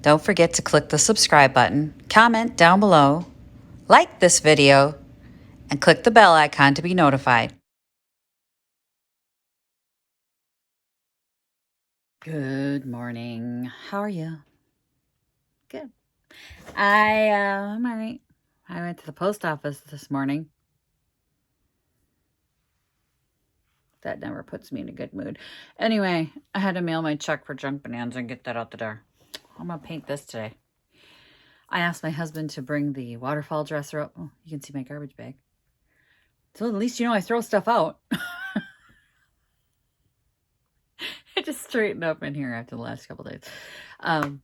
Don't forget to click the subscribe button, comment down below, like this video, and click the bell icon to be notified. Good morning. How are you? Good. I'm all right. I went to the post office this morning. That never puts me in a good mood. Anyway, I had to mail my check for junk bonanza and get that out the door. I'm going to paint this today. I asked my husband to bring the waterfall dresser up. Oh, you can see my garbage bag. So at least you know I throw stuff out. I just straightened up in here after the last couple days. I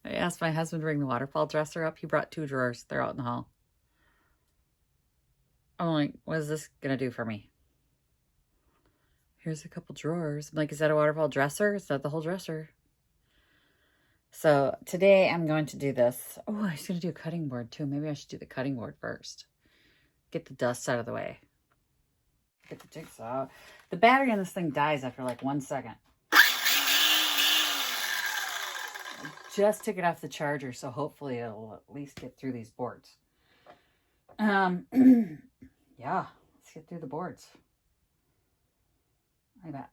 asked my husband to bring the waterfall dresser up. He brought 2 drawers. They're out in the hall. I'm like, what is this going to do for me? Here's a couple drawers. I'm like, is that a waterfall dresser? Is that the whole dresser? So today I'm going to do this. Oh, I was going to do a cutting board too. Maybe I should do the cutting board first. Get the dust out of the way. Get the jigsaw out. The battery on this thing dies after like 1 second. I just took it off the charger, so hopefully it'll at least get through these boards. Yeah, let's get through the boards.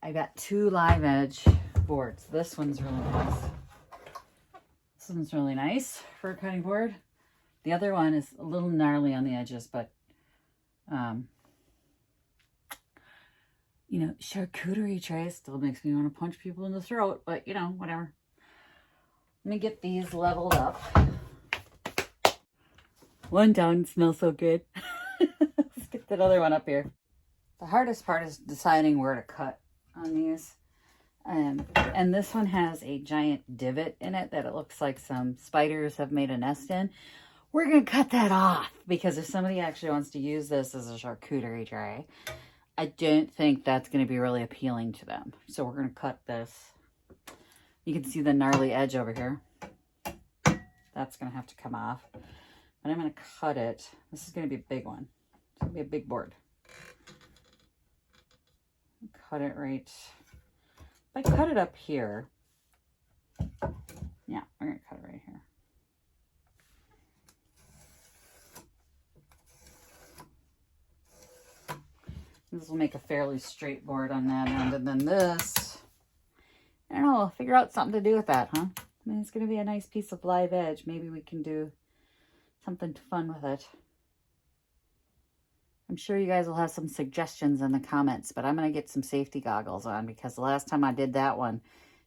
I got 2 live edge boards. This one's really nice. This one's really nice for a cutting board. The other one is a little gnarly on the edges, but you know, charcuterie tray still makes me want to punch people in the throat, but you know, whatever. Let me get these leveled up. One down, smells so good. Let's get that other one up here. The hardest part is deciding where to cut on these. And this one has a giant divot in it that it looks like some spiders have made a nest in. We're going to cut that off because if somebody actually wants to use this as a charcuterie tray, I don't think that's going to be really appealing to them. So we're going to cut this. You can see the gnarly edge over here. That's going to have to come off. But I'm going to cut it. This is going to be a big one. It's going to be a big board. Cut it right. If I cut it up here. Yeah, we're going to cut it right here. This will make a fairly straight board on that end. And then this, I don't know, we'll figure out something to do with that, huh? I mean, it's going to be a nice piece of live edge. Maybe we can do something fun with it. I'm sure you guys will have some suggestions in the comments, but I'm going to get some safety goggles on because the last time I did that one,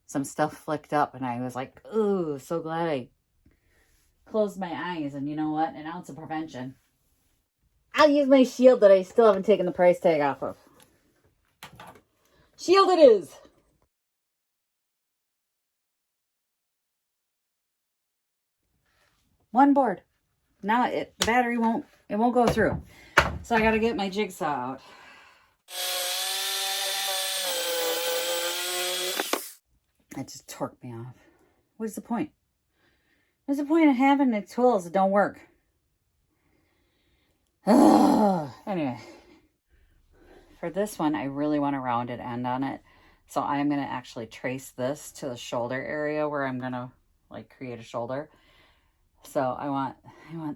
some stuff flicked up and I was like, ooh, so glad I closed my eyes. And you know what? An ounce of prevention. I'll use my shield that I still haven't taken the price tag off of. Shield it is. One board. Now the battery won't go through. So I got to get my jigsaw out. That just torqued me off. What's the point? What's the point of having the tools that don't work? Anyway, for this one, I really want a rounded end on it. So I'm going to actually trace this to the shoulder area where I'm going to like create a shoulder. So I want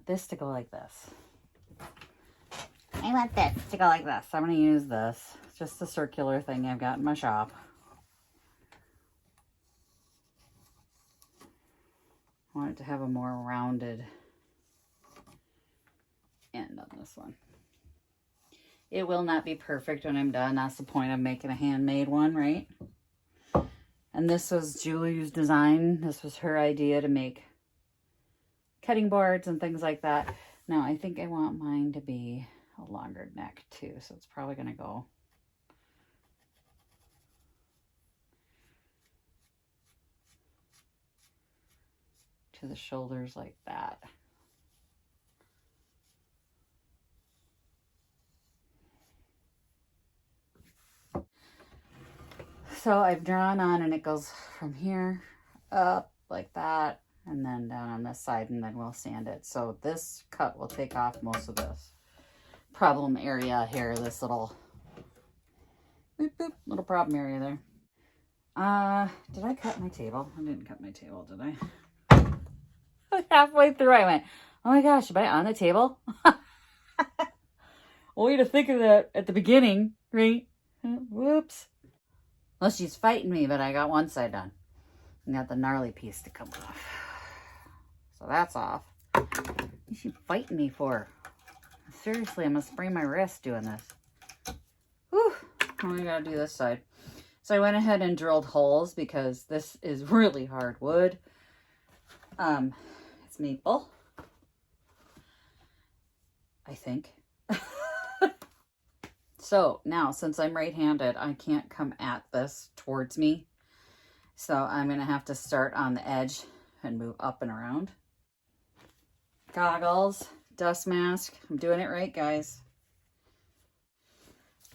this to go like this. I want this to go like this. I'm going to use this. It's just a circular thing I've got in my shop. I want it to have a more rounded end on this one. It will not be perfect when I'm done. That's the point of making a handmade one, right? And this was Julie's design. This was her idea to make cutting boards and things like that. Now, I think I want mine to be a longer neck too, so it's probably going to go to the shoulders like that. So I've drawn on and it goes from here up like that and then down on this side and then we'll sand it. So this cut will take off most of this problem area here, this little boop, boop, little problem area there. Did I cut my table? I didn't cut my table, did I? Halfway through I went, oh my gosh, am I on the table? Way to think of that at the beginning, right? Whoops. Well, she's fighting me, but I got one side done. I got the gnarly piece to come off. So that's off. What is she fighting me for? Seriously, I'm going to sprain my wrist doing this. Whew. We got to do this side. So I went ahead and drilled holes because this is really hard wood. It's maple, I think. So now, since I'm right-handed, I can't come at this towards me. So I'm going to have to start on the edge and move up and around. Goggles, dust mask. I'm doing it right, guys.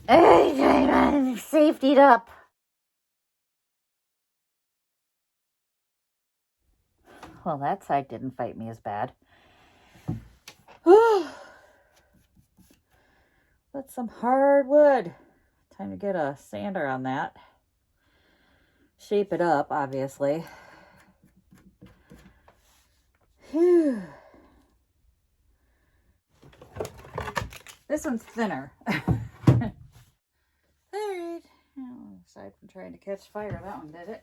I'm safetied up. Well, that side didn't fight me as bad. That's some hard wood. Time to get a sander on that. Shape it up, obviously. Whew. This one's thinner. Alright. Well, aside from trying to catch fire, that one did it.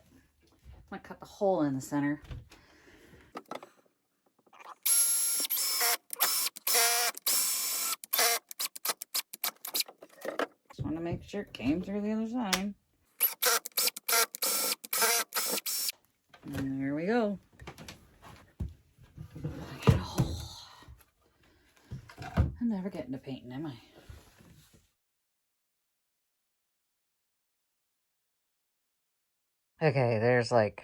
I'm going to cut the hole in the center. Just want to make sure it came through the other side. And there we go. I got a hole. I'm never getting to painting, am I? Okay, there's like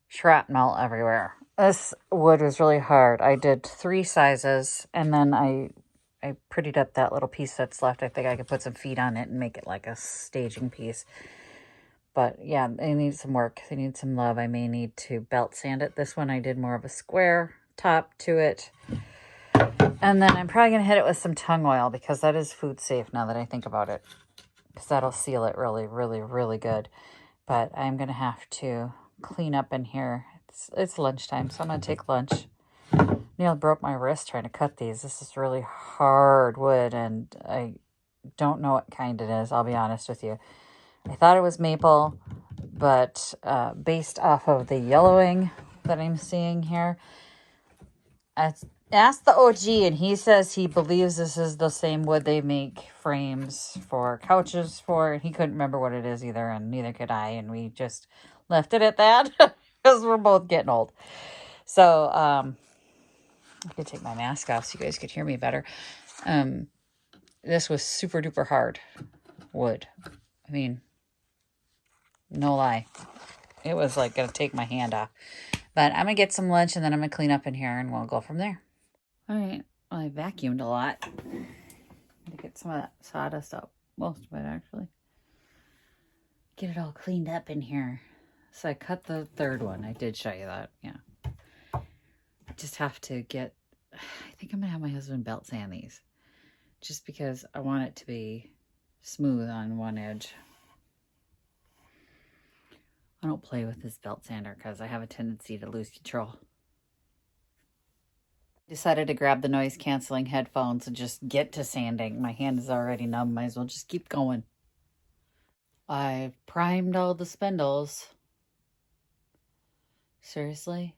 shrapnel everywhere. This wood was really hard. I did 3 sizes, and then I prettied up that little piece that's left. I think I could put some feet on it and make it like a staging piece. But yeah, they need some work. They need some love. I may need to belt sand it. This one I did more of a square top to it. And then I'm probably going to hit it with some tung oil because that is food safe now that I think about it. Because that'll seal it really, really, really good. But I'm going to have to clean up in here. It's lunchtime, so I'm going to take lunch. Neil broke my wrist trying to cut these. This is really hard wood, and I don't know what kind it is, I'll be honest with you. I thought it was maple, but based off of the yellowing that I'm seeing here, I asked the OG, and he says he believes this is the same wood they make frames for couches for. He couldn't remember what it is either, and neither could I, and we just left it at that because we're both getting old. So I could take my mask off so you guys could hear me better. This was super duper hard wood. I mean, no lie. It was like going to take my hand off. But I'm going to get some lunch, and then I'm going to clean up in here, and we'll go from there. All right. Well, I vacuumed a lot. To get some of that sawdust up. Most of it, actually. Get it all cleaned up in here. So I cut the third one. I did show you that. Yeah. I just have to get... I think I'm going to have my husband belt sand these. Just because I want it to be smooth on one edge. I don't play with this belt sander because I have a tendency to lose control. Decided to grab the noise canceling headphones and just get to sanding. My hand is already numb. Might as well just keep going. I've primed all the spindles. Seriously?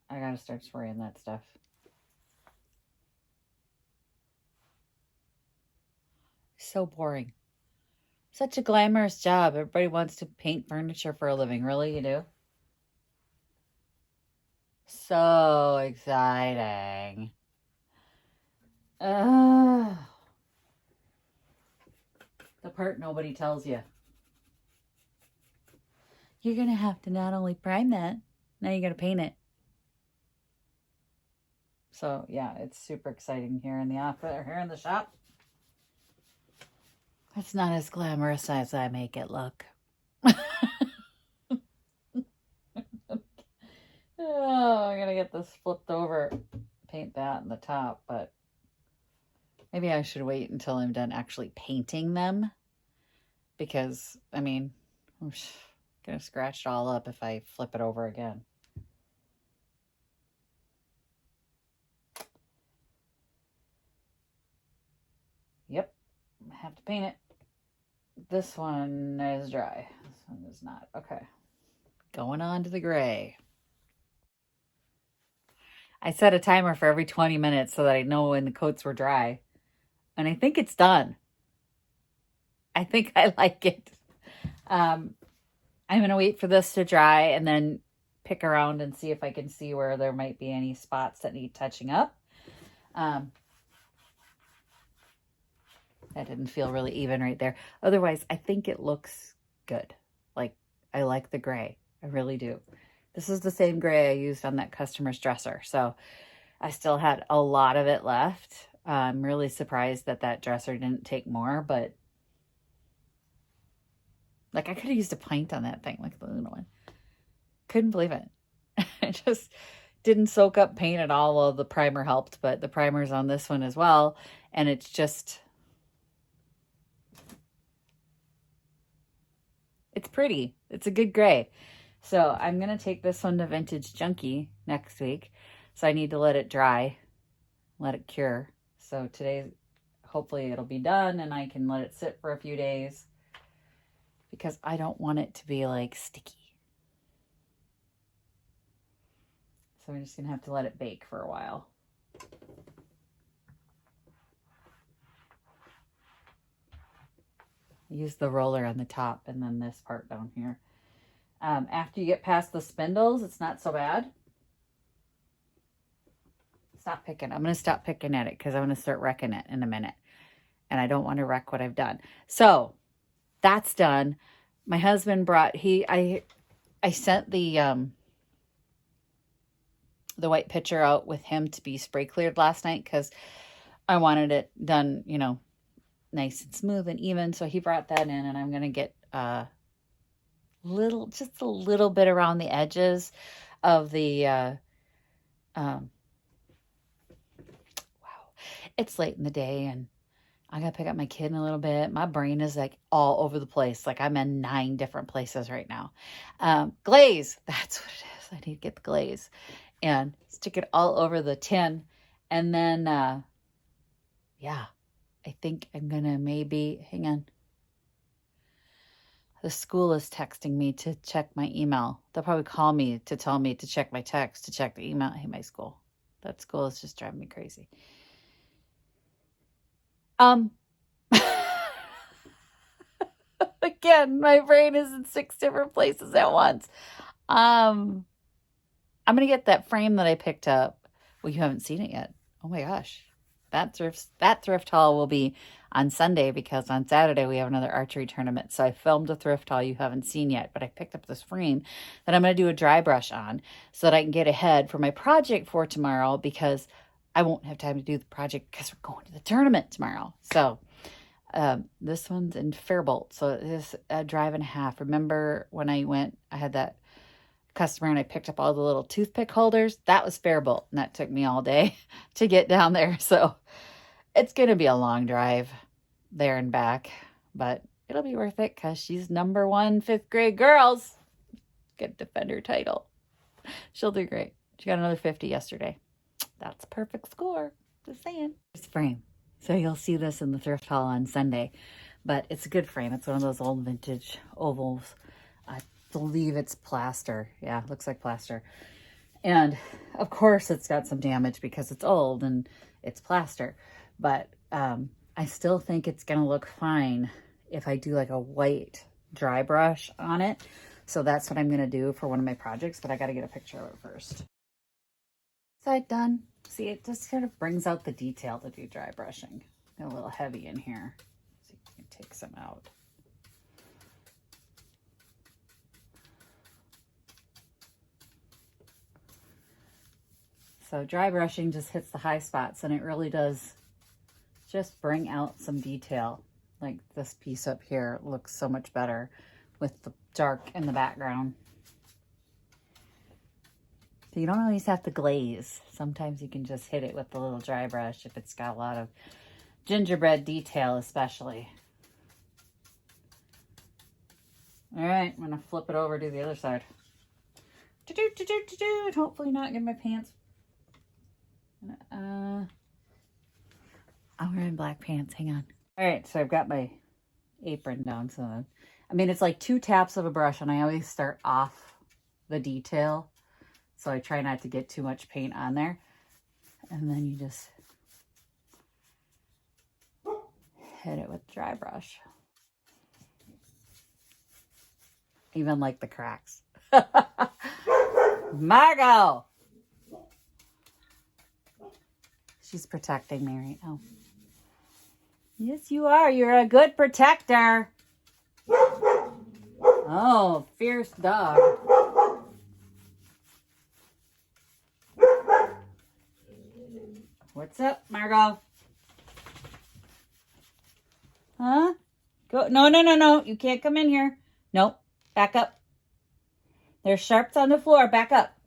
I gotta start spraying that stuff. So boring. Such a glamorous job. Everybody wants to paint furniture for a living. Really, you do? So exciting. The part nobody tells you. You're going to have to not only prime that, now you're going to paint it. So, yeah, it's super exciting here in the office, or here in the shop. It's not as glamorous as I make it look. Oh, I'm gonna get this flipped over, paint that in the top, but maybe I should wait until I'm done actually painting them. Because, I mean, I'm gonna scratch it all up if I flip it over again. Yep, I have to paint it. This one is dry. This one is not. Okay. Going on to the gray. I set a timer for every 20 minutes so that I know when the coats were dry. And I think it's done. I think I like it. I'm going to wait for this to dry and then pick around and see if I can see where there might be any spots that need touching up. That didn't feel really even right there. Otherwise, I think it looks good. Like, I like the gray. I really do. This is the same gray I used on that customer's dresser. So I still had a lot of it left. I'm really surprised that that dresser didn't take more, but like I could have used a pint on that thing, like the Luna one. Couldn't believe it. It just didn't soak up paint at all. Well, the primer helped, but the primer's on this one as well. And it's just, it's pretty. It's a good gray. So I'm going to take this one to Vintage Junkie next week. So I need to let it dry, let it cure. So today, hopefully it'll be done and I can let it sit for a few days because I don't want it to be like sticky. So I'm just going to have to let it bake for a while. Use the roller on the top and then this part down here. After you get past the spindles, it's not so bad. Stop picking. I'm going to stop picking at it because I'm going to start wrecking it in a minute. And I don't want to wreck what I've done. So that's done. My husband brought, I sent the white pitcher out with him to be spray cleared last night because I wanted it done, you know, nice and smooth and even. So he brought that in and I'm going to get just a little bit around the edges of the, wow, it's late in the day and I got to pick up my kid in a little bit. My brain is like all over the place. Like I'm in 9 different places right now. Glaze, that's what it is. I need to get the glaze and stick it all over the tin. And then, yeah, I think I'm going to maybe, hang on. The school is texting me to check my email. They'll probably call me to tell me to check my text, to check the email. Hey, my school. That school is just driving me crazy. Again, my brain is in 6 different places at once. I'm going to get that frame that I picked up. Well, you haven't seen it yet. Oh my gosh. That thrift haul will be on Sunday because on Saturday we have another archery tournament. So I filmed a thrift haul you haven't seen yet, but I picked up this frame that I'm going to do a dry brush on so that I can get ahead for my project for tomorrow because I won't have time to do the project because we're going to the tournament tomorrow. So this one's in Faribault. So it's a drive and a half. Remember when I went, I had that customer and I picked up all the little toothpick holders. That was Faribault and that took me all day to get down there. So it's going to be a long drive there and back, but it'll be worth it because she's #1 5th grade girls. Get defender title. She'll do great. She got another 50 yesterday. That's a perfect score. Just saying. It's frame. So you'll see this in the thrift haul on Sunday, but it's a good frame. It's one of those old vintage ovals. I believe it's plaster. Yeah, looks like plaster. And of course it's got some damage because it's old and it's plaster, but I still think it's going to look fine if I do like a white dry brush on it. So that's what I'm going to do for one of my projects, but I got to get a picture of it first. Side done. See, it just kind of brings out the detail to do dry brushing. Got a little heavy in here. So you can take some out. So dry brushing just hits the high spots and it really does just bring out some detail. Like this piece up here looks so much better with the dark in the background. So you don't always have to glaze. Sometimes you can just hit it with the little dry brush if it's got a lot of gingerbread detail especially. All right, I'm going to flip it over to the other side. And hopefully not get my pants. I'm wearing black pants. Hang on. All right, so I've got my apron down. So, I mean, it's like 2 taps of a brush, and I always start off the detail. So I try not to get too much paint on there. And then you just hit it with the dry brush. Even like the cracks. Margot! She's protecting me right now. Yes, you are. You're a good protector. Oh, fierce dog. What's up, Margot? Huh? Go. No, no, no, no. You can't come in here. Nope. Back up. There's sharps on the floor. Back up.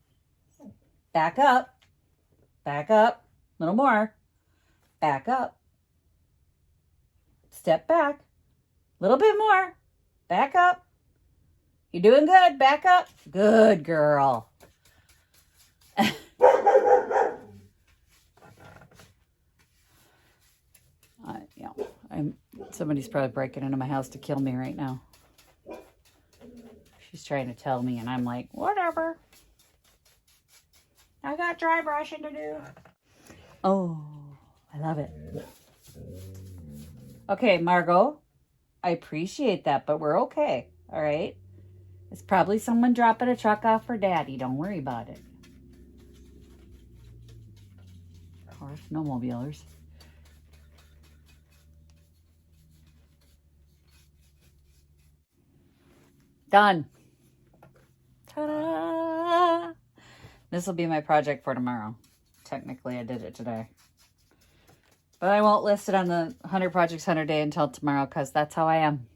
Back up. Back up. A little more. Back up. Step back. A little bit more. Back up. You're doing good. Back up. Good girl. Somebody's probably breaking into my house to kill me right now. She's trying to tell me, and I'm like, whatever. I got dry brushing to do. Oh, I love it. Okay, Margot, I appreciate that, but we're okay, all right? It's probably someone dropping a truck off for Daddy. Don't worry about it. Of course, no mobilers. Done. Ta-da! This will be my project for tomorrow. Technically, I did it today. But I won't list it on the 100 Projects 100 Day until tomorrow because that's how I am.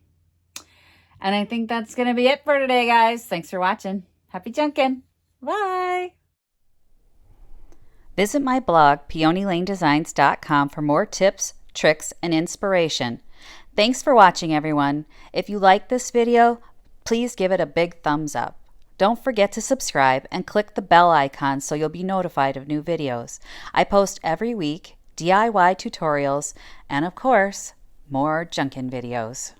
And I think that's going to be it for today, guys. Thanks for watching. Happy junkin'. Bye. Visit my blog, peonylanedesigns.com, for more tips, tricks, and inspiration. Thanks for watching, everyone. If you like this video, please give it a big thumbs up. Don't forget to subscribe and click the bell icon so you'll be notified of new videos. I post every week DIY tutorials and, of course, more junkin' videos.